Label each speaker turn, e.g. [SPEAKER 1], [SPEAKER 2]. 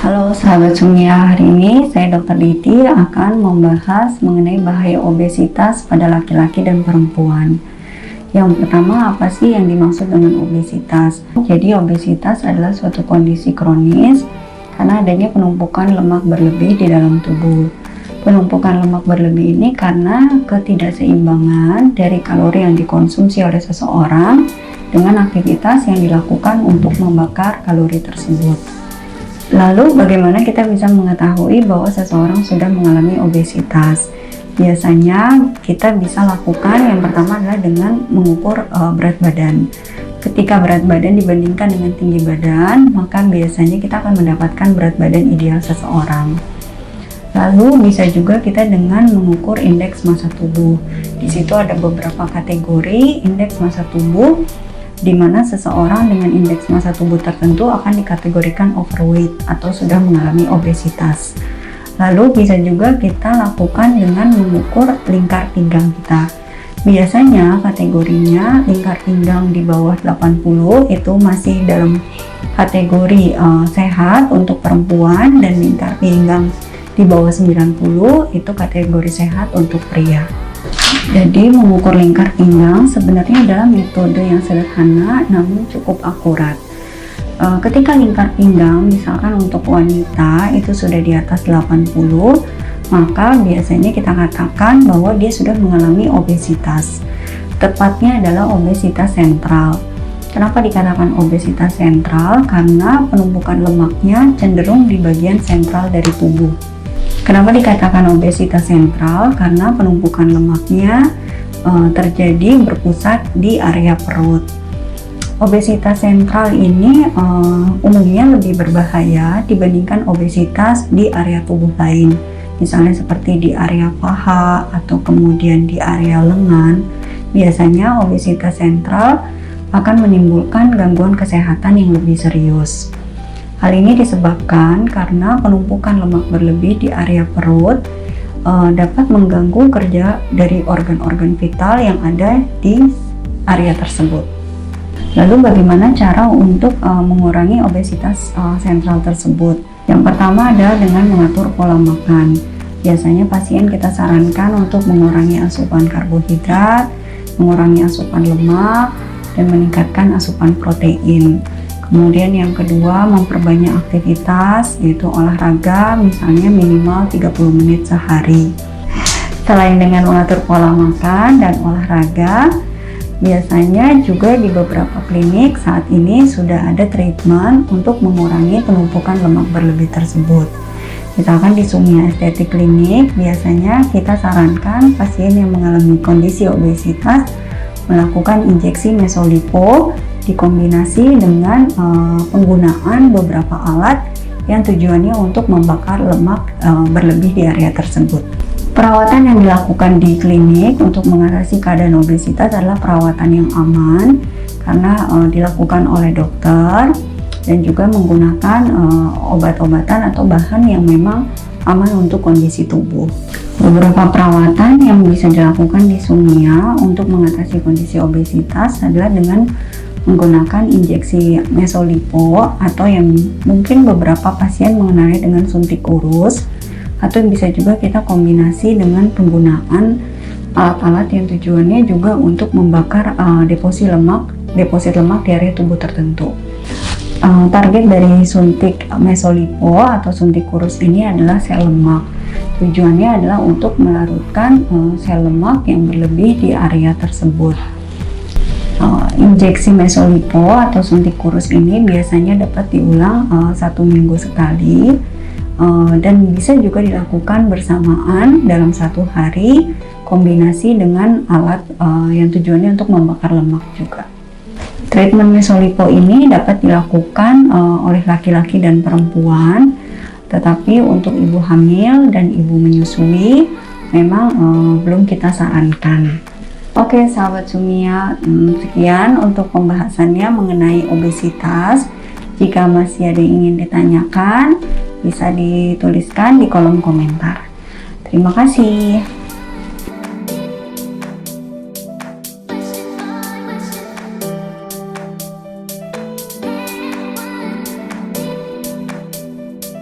[SPEAKER 1] Halo sahabat Sumia, hari ini saya Dr. Diti akan membahas mengenai bahaya obesitas pada laki-laki dan perempuan. Yang pertama, apa sih yang dimaksud dengan obesitas? Jadi obesitas adalah suatu kondisi kronis karena adanya penumpukan lemak berlebih di dalam tubuh. Penumpukan lemak berlebih ini karena ketidakseimbangan dari kalori yang dikonsumsi oleh seseorang dengan aktivitas yang dilakukan untuk membakar kalori tersebut. Lalu bagaimana kita bisa mengetahui bahwa seseorang sudah mengalami obesitas? Biasanya kita bisa lakukan yang pertama adalah dengan mengukur berat badan. Ketika berat badan dibandingkan dengan tinggi badan, maka biasanya kita akan mendapatkan berat badan ideal seseorang. Lalu bisa juga kita dengan mengukur indeks massa tubuh. Di situ ada beberapa kategori indeks massa tubuh, di mana seseorang dengan indeks massa tubuh tertentu akan dikategorikan overweight atau sudah mengalami obesitas. Lalu bisa juga kita lakukan dengan mengukur lingkar pinggang kita. Biasanya kategorinya lingkar pinggang di bawah 80 itu masih dalam kategori sehat untuk perempuan, dan lingkar pinggang di bawah 90 itu kategori sehat untuk pria. Jadi mengukur lingkar pinggang sebenarnya adalah metode yang sederhana namun cukup akurat. Ketika lingkar pinggang misalkan untuk wanita itu sudah di atas 80, maka biasanya kita katakan bahwa dia sudah mengalami obesitas. Tepatnya adalah obesitas sentral. Kenapa dikatakan obesitas sentral? Karena penumpukan lemaknya cenderung di bagian sentral dari tubuh. Kenapa dikatakan obesitas sentral? Karena penumpukan lemaknya terjadi berpusat di area perut. Obesitas sentral ini umumnya lebih berbahaya dibandingkan obesitas di area tubuh lain. Misalnya seperti di area paha atau kemudian di area lengan. Biasanya obesitas sentral akan menimbulkan gangguan kesehatan yang lebih serius. Hal ini disebabkan karena penumpukan lemak berlebih di area perut dapat mengganggu kerja dari organ-organ vital yang ada di area tersebut. Lalu bagaimana cara untuk mengurangi obesitas sentral tersebut? Yang pertama adalah dengan mengatur pola makan. Biasanya pasien kita sarankan untuk mengurangi asupan karbohidrat, mengurangi asupan lemak, dan meningkatkan asupan protein. Kemudian yang kedua, memperbanyak aktivitas, yaitu olahraga, misalnya minimal 30 menit sehari. Selain dengan mengatur pola makan dan olahraga, biasanya juga di beberapa klinik saat ini sudah ada treatment untuk mengurangi penumpukan lemak berlebih tersebut. Misalkan di Sumia Estetik Klinik, biasanya kita sarankan pasien yang mengalami kondisi obesitas melakukan injeksi mesolipo dikombinasi dengan penggunaan beberapa alat yang tujuannya untuk membakar lemak berlebih di area tersebut. Perawatan yang dilakukan di klinik untuk mengatasi keadaan obesitas adalah perawatan yang aman karena dilakukan oleh dokter dan juga menggunakan obat-obatan atau bahan yang memang aman untuk kondisi tubuh. Beberapa perawatan yang bisa dilakukan di Sumia untuk mengatasi kondisi obesitas adalah dengan menggunakan injeksi mesolipo, atau yang mungkin beberapa pasien mengenalnya dengan suntik urus, atau bisa juga kita kombinasi dengan penggunaan alat-alat yang tujuannya juga untuk membakar deposit lemak di area tubuh tertentu. Target dari suntik mesolipo atau suntik kurus ini adalah sel lemak. Tujuannya adalah untuk melarutkan sel lemak yang berlebih di area tersebut. Injeksi mesolipo atau suntik kurus ini biasanya dapat diulang 1 minggu sekali, dan bisa juga dilakukan bersamaan dalam 1 hari, kombinasi dengan alat yang tujuannya untuk membakar lemak juga. Treatment mesolipo ini dapat dilakukan oleh laki-laki dan perempuan, tetapi untuk ibu hamil dan ibu menyusui memang belum kita sarankan. Oke sahabat Sumia, sekian untuk pembahasannya mengenai obesitas. Jika masih ada yang ingin ditanyakan, bisa dituliskan di kolom komentar. Terima kasih.